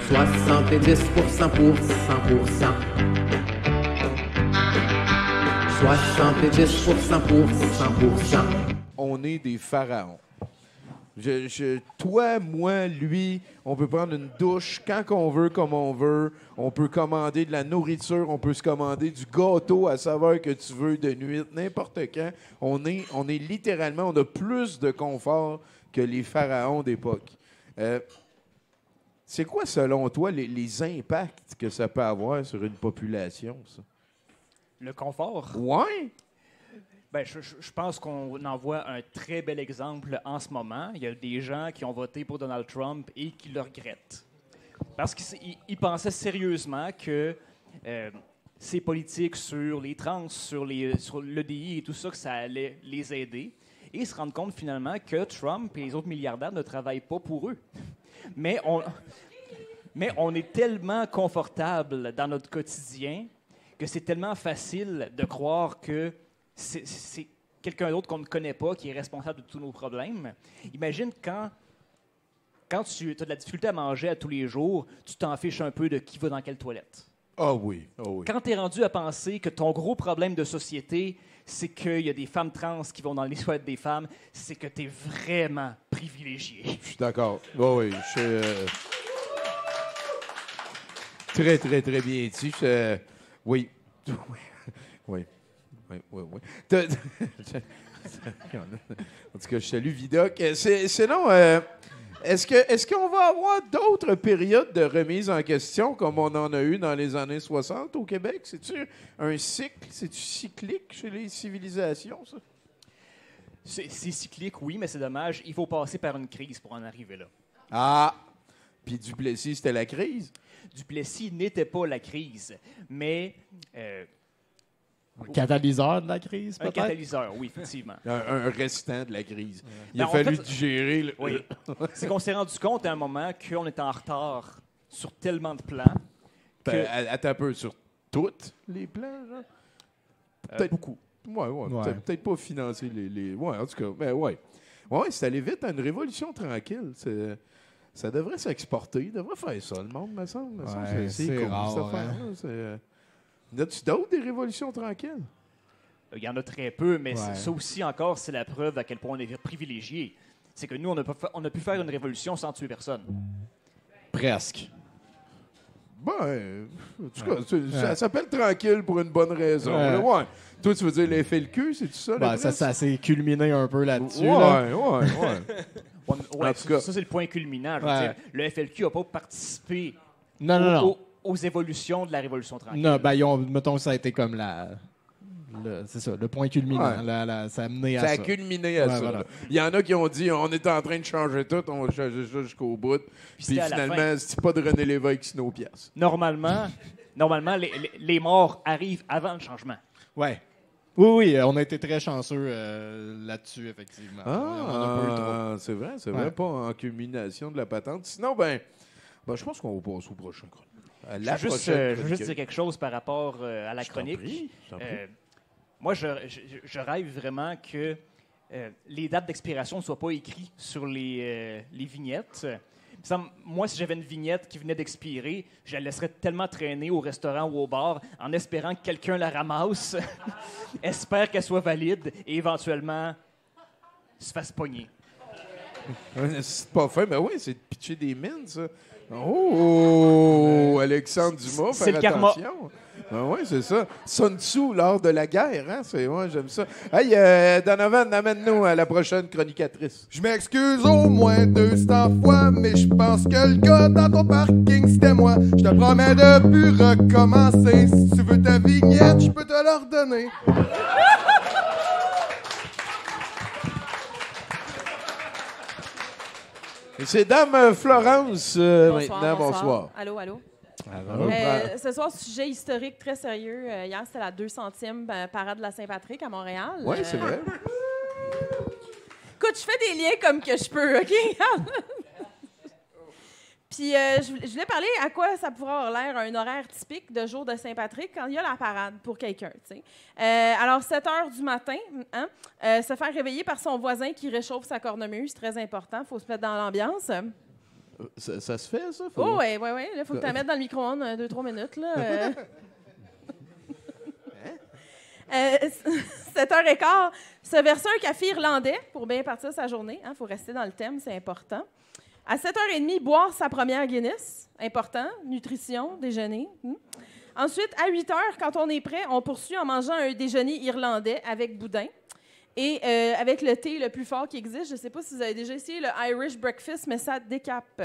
70% pour 100%. 70% pour 100%. On est des pharaons. Toi, moi, lui, on peut prendre une douche quand on veut, comme on veut. On peut commander de la nourriture, on peut se commander du gâteau à saveur que tu veux de nuit, n'importe quand. On est littéralement, on a plus de confort que les pharaons d'époque. C'est quoi, selon toi, les impacts que ça peut avoir sur une population, ça? Le confort? Ouais. Ben, je pense qu'on en voit un très bel exemple en ce moment. Il y a des gens qui ont voté pour Donald Trump et qui le regrettent. Parce qu'ils pensaient sérieusement que ces politiques sur les trans, sur l'EDI et tout ça, que ça allait les aider. Et ils se rendent compte finalement que Trump et les autres milliardaires ne travaillent pas pour eux. Mais on est tellement confortable dans notre quotidien que c'est tellement facile de croire que c'est quelqu'un d'autre qu'on ne connaît pas qui est responsable de tous nos problèmes. Imagine quand tu as de la difficulté à manger à tous les jours, tu t'en fiches un peu de qui va dans quelle toilette. Ah oui, ah oui. Quand tu es rendu à penser que ton gros problème de société, c'est qu'il y a des femmes trans qui vont dans les toilettes des femmes, c'est que tu es vraiment privilégié. Je suis d'accord. Oui, oui. Je suis très, très, très bien dit. Oui. Oui. Oui, oui, oui. En tout cas, je salue Vidoc. Sinon, est-ce qu'on va avoir d'autres périodes de remise en question comme on en a eu dans les années 60 au Québec? C'est-tu un cycle? C'est-tu cyclique chez les civilisations, ça? C'est cyclique, oui, mais c'est dommage. Il faut passer par une crise pour en arriver là. Ah! Puis Duplessis, c'était la crise? Duplessis n'était pas la crise, mais... Un catalyseur de la crise, peut-être? Un catalyseur, oui, effectivement. Un restant de la crise. Il Ben, a fallu fait, digérer. Oui. C'est qu'on s'est rendu compte à un moment qu'on était en retard sur tellement de plans. Attends un peu, sur tous les plans, genre? Peut-être beaucoup. Ouais. Peut-être pas financer les... Ouais, en tout cas, mais ouais. Ouais, c'est allé vite à une révolution tranquille. Ça devrait s'exporter. Il devrait faire ça, le monde, me semble. Ouais, c'est cool, rare, cette affaire-là. Y a-tu d'autres des révolutions tranquilles? Il y en a très peu, mais Ouais. ça aussi encore, c'est la preuve à quel point on est privilégié. C'est que nous, on a pu faire une révolution sans tuer personne. Presque. Ben, en tout cas, ça s'appelle tranquille pour une bonne raison. Ouais. Toi, tu veux dire les FLQ, c'est tout ça? Ben, ça s'est culminé un peu là-dessus. Ouais. Ouais, En tout cas. ça, c'est le point culminant. Je veux dire, le FLQ n'a pas participé Non. aux évolutions de la Révolution tranquille. Non, ben, mettons que ça a été comme c'est ça, le point culminant. Ça a mené à ça. Ça a culminé à ça. Voilà. Il y en a qui ont dit on est en train de changer tout, on va changer ça jusqu'au bout. Puis finalement, c'est pas de René Lévesque qui nos pièces. Normalement les morts arrivent avant le changement. Ouais. Oui, on a été très chanceux là-dessus, effectivement. On a pas eu trop. C'est vrai, pas en culmination de la patente. Sinon, je pense qu'on va passer au prochain chronique. Je veux juste dire quelque chose par rapport à la chronique. Je t'en prie. Moi, je rêve vraiment que les dates d'expiration ne soient pas écrites sur les vignettes. Moi, si j'avais une vignette qui venait d'expirer, je la laisserais tellement traîner au restaurant ou au bar en espérant que quelqu'un la ramasse, espère qu'elle soit valide et éventuellement se fasse pogner. C'est pas fait, mais oui, c'est de pitcher des mines, ça. Oh, Alexandre Dumas, c'est faire le karma. attention. Ben oui, c'est ça. Sun Tzu, l'art de la guerre, hein? Moi, j'aime ça. Hey, Donovan, amène-nous à la prochaine chronicatrice. Je m'excuse au moins 200 fois, mais je pense que le gars dans ton parking, c'était moi. Je te promets de plus recommencer. Si tu veux ta vignette, je peux te leur donner. Et c'est Dame Florence, maintenant. Bonsoir. Allô. Alors, Ce soir, sujet historique très sérieux. Hier, c'était la 200e parade de la Saint-Patrick à Montréal. Oui, c'est vrai. Écoute, je fais des liens comme que je peux, OK? Puis, je voulais parler à quoi ça pourrait avoir l'air un horaire typique de jour de Saint-Patrick quand il y a la parade pour quelqu'un, tu sais. Alors, 7 h du matin, se faire réveiller par son voisin qui réchauffe sa cornemuse, très important, il faut se mettre dans l'ambiance. Ça se fait, ça? Oh, oui. Il faut que tu la mettes dans le micro-ondes 2-3 minutes. Là. 7h15, se verser un café irlandais pour bien partir sa journée. Il faut rester dans le thème, c'est important. À 7h30, boire sa première Guinness. Important. Nutrition, déjeuner. Ensuite, à 8h, quand on est prêt, on poursuit en mangeant un déjeuner irlandais avec boudin. Et avec le thé le plus fort qui existe. Je ne sais pas si vous avez déjà essayé le Irish Breakfast, mais ça décape.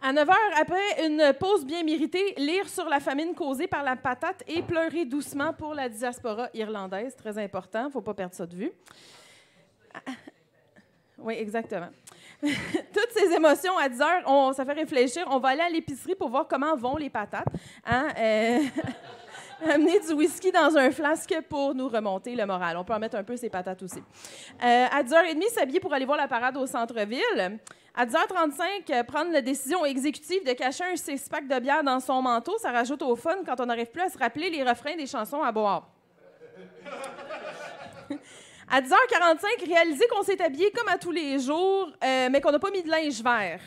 À 9h, après une pause bien méritée, lire sur la famine causée par la patate et pleurer doucement pour la diaspora irlandaise. Très important, il ne faut pas perdre ça de vue. Oui, exactement. Toutes ces émotions, à 10h, ça fait réfléchir. On va aller à l'épicerie pour voir comment vont les patates. Amener du whisky dans un flasque pour nous remonter le moral. On peut en mettre un peu ces patates aussi. À 10h30, s'habiller pour aller voir la parade au centre-ville. À 10h35, prendre la décision exécutive de cacher un six-pack de bière dans son manteau. Ça rajoute au fun quand on n'arrive plus à se rappeler les refrains des chansons à boire. À 10h45, réaliser qu'on s'est habillé comme à tous les jours, mais qu'on n'a pas mis de linge vert.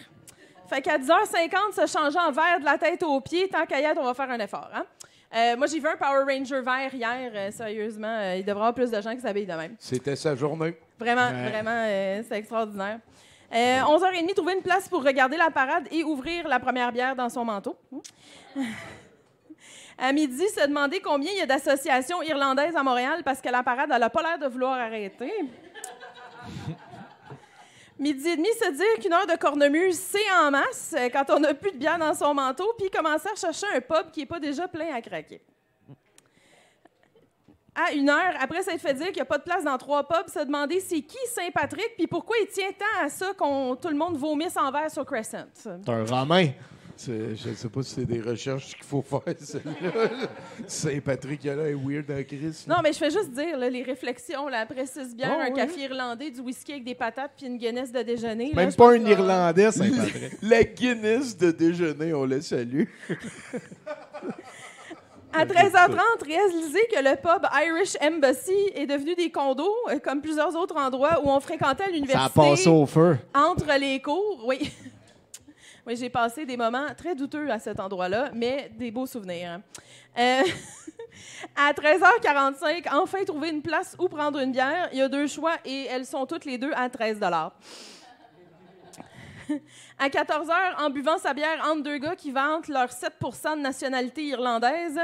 Fait qu'à 10h50, se changer en vert de la tête aux pieds, tant qu'à y être, on va faire un effort. Moi, j'ai vu un Power Ranger vert hier. Sérieusement, il devrait y avoir plus de gens qui s'habillent de même. C'était sa journée. Vraiment, c'est extraordinaire. 11h30, trouver une place pour regarder la parade et ouvrir la première bière dans son manteau. À midi, se demander combien il y a d'associations irlandaises à Montréal parce que la parade, elle n'a pas l'air de vouloir arrêter. Midi et demi, se dire qu'une heure de cornemuse, c'est en masse quand on n'a plus de bière dans son manteau, puis commencer à chercher un pub qui n'est pas déjà plein à craquer. À 1h, après s'être fait dire qu'il n'y a pas de place dans 3 pubs, se demander c'est qui Saint-Patrick, puis pourquoi il tient tant à ça qu'on tout le monde vomisse en verre sur Crescent. C'est un Romain. Je ne sais pas si c'est des recherches qu'il faut faire, celle-là. Saint-Patrick, il est weird en crise. Non, mais je fais juste dire, là, les réflexions, là, après 6 bières, un café irlandais, du whisky avec des patates, puis une Guinness de déjeuner. Même là, pas un Irlandais, Saint-Patrick. La Guinness de déjeuner, on le salue. À 13h30, réaliser que le pub Irish Embassy est devenu des condos, comme plusieurs autres endroits où on fréquentait à l'université. Ça a passé au feu. Entre les cours, oui. Oui, j'ai passé des moments très douteux à cet endroit-là, mais des beaux souvenirs. À 13h45, enfin trouver une place où prendre une bière. Il y a 2 choix et elles sont toutes les deux à 13 $. À 14h, en buvant sa bière entre 2 gars qui vantent leur 7 % de nationalité irlandaise,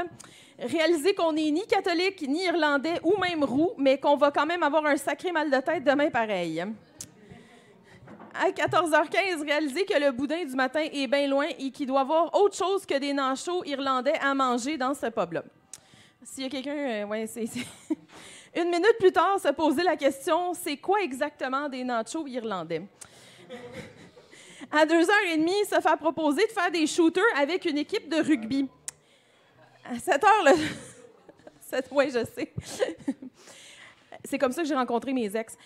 réaliser qu'on n'est ni catholique, ni irlandais, ou même roux, mais qu'on va quand même avoir un sacré mal de tête demain pareil. À 14h15, réaliser que le boudin du matin est bien loin et qu'il doit y avoir autre chose que des nachos irlandais à manger dans ce pub-là. S'il y a quelqu'un... c'est... Une minute plus tard, se poser la question, c'est quoi exactement des nachos irlandais? À 2h30, se faire proposer de faire des shooters avec une équipe de rugby. À 7h, oui, je sais. C'est comme ça que j'ai rencontré mes ex.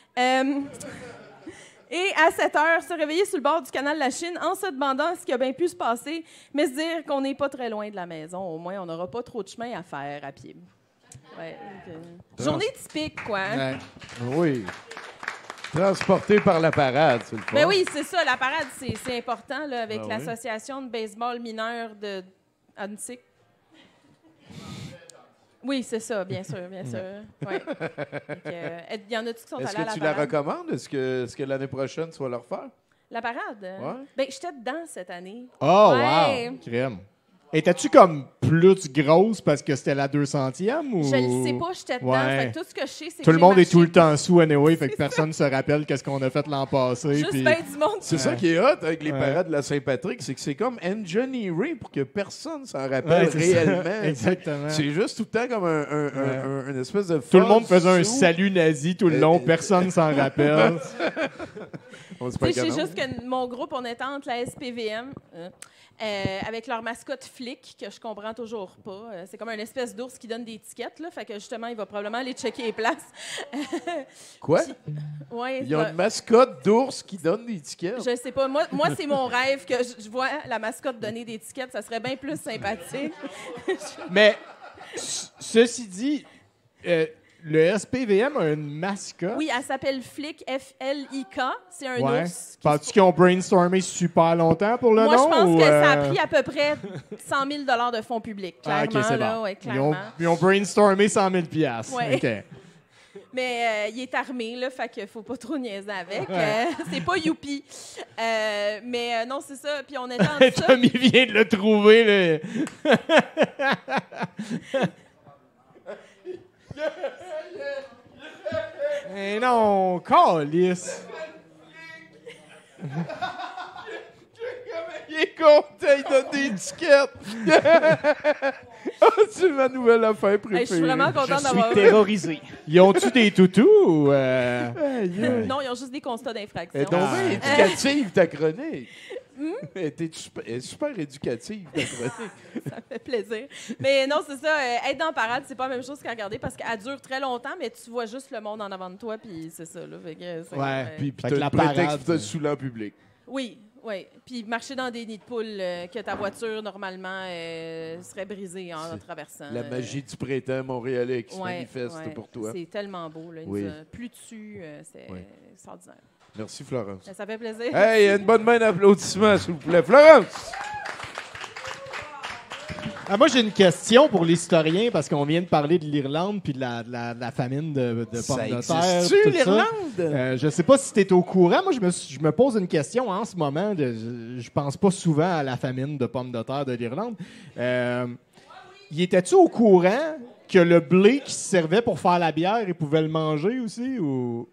Et à 7h, se réveiller sur le bord du canal de la Chine en se demandant ce qui a bien pu se passer, mais se dire qu'on n'est pas très loin de la maison. Au moins, on n'aura pas trop de chemin à faire à pied. Ouais, journée typique, quoi. Ouais. Oui. Transporté par la parade, c'est le fun. Mais oui, c'est ça. La parade, c'est important là, avec l'association de baseball mineur de Annecy. Oui, c'est ça, bien sûr, bien sûr. Ouais. Il y en a-tu qui sont allés à la parade? Est-ce que tu la recommandes? Est-ce que l'année prochaine, tu vas le refaire? La parade? Ouais. Bien, j'étais dedans cette année. Oh, ouais. Wow! Crème. Étais-tu comme plus grosse parce que c'était la 200e? Ou... Je le sais pas, j'étais dedans. Ouais. Fait que tout ce que je sais, c'est tout que le monde est marché. tout le temps sous, anyway, fait que personne ne se rappelle qu'est-ce qu'on a fait l'an passé. Juste puis... bien du monde. C'est ça qui est hot avec les parades de la Saint-Patrick, c'est que c'est comme engineering pour que personne s'en rappelle réellement. Exactement. C'est juste tout le temps comme une espèce de... Tout le monde faisait un salut nazi tout le long, personne s'en rappelle. C'est juste que mon groupe, on était entre la SPVM... avec leur mascotte Flic, que je comprends toujours pas. C'est comme une espèce d'ours qui donne des tickets, là. Fait que justement, il va probablement aller checker les places. Quoi? Ouais, Il y a une mascotte d'ours qui donne des tickets. Je sais pas. Moi c'est mon rêve que je vois la mascotte donner des tickets. Ça serait bien plus sympathique. Mais, ceci dit... le SPVM a une mascotte? Oui, elle s'appelle Flick, F-L-I-K. C'est un Ouais. ours. Penses-tu qu'ils ont brainstormé super longtemps pour le Moi, nom? je pense ou, que ça a pris à peu près 100 000 de fonds publics, Ah, clairement. OK, c'est là, bon. ouais, Ils clairement. ont brainstormé 100 000 $. Ouais. OK. Mais il est armé, là, fait qu'il faut pas trop niaiser avec. Ouais. C'est pas youpi. Mais non, c'est ça. Puis on était en dessous. Tommy vient de le trouver, là. Eh non, calice. Il est content, il donne des étiquettes. C'est ma nouvelle affaire préférée. Hey, je suis vraiment contente Je d'avoir. suis terrorisé. Ils ont-tu des toutous ou... Non, ils ont juste des constats d'infraction. Elle est donc bien éducative, ta chronique. Elle est super éducative, ta chronique. Ça fait plaisir. Mais non, c'est ça. Être dans la parade, c'est pas la même chose qu'à regarder parce qu'elle dure très longtemps, mais tu vois juste le monde en avant de toi, puis c'est ça. Là. Fait que c'est, Ouais, Puis Fait t'as que le la prétexte parade, pour te saouler en public. Oui, oui. Puis marcher dans des nids de poules que ta voiture, normalement, serait brisée en traversant. La magie du printemps montréalais qui se Ouais, manifeste ouais. pour toi. C'est tellement beau. Là. Oui. Plus dessus, c'est Oui. extraordinaire. Merci, Florence. Ça fait plaisir. Hey, une bonne main d'applaudissement, s'il vous plaît. Florence! Ah, moi, j'ai une question pour l'historien, parce qu'on vient de parler de l'Irlande puis de la famine de pommes de terre. existe-tu, tout ça. l'Irlande? Je sais pas si tu es au courant. Moi, je me pose une question en ce moment. Je pense pas souvent à la famine de pommes de terre de l'Irlande. Y étais-tu au courant que le blé qui se servait pour faire la bière, ils pouvaient le manger aussi? Ou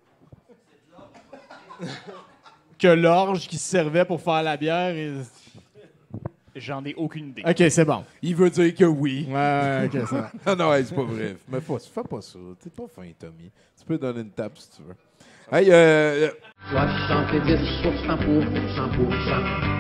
que l'orge qui se servait pour faire la bière... J'en ai aucune idée. OK, c'est bon. Il veut dire que oui. Ouais, OK, ça. Ah non, hey, c'est pas vrai. Mais fais pas ça. T'es pas fin, Tommy. Tu peux donner une tape si tu veux. Hey, 70% pour 100%.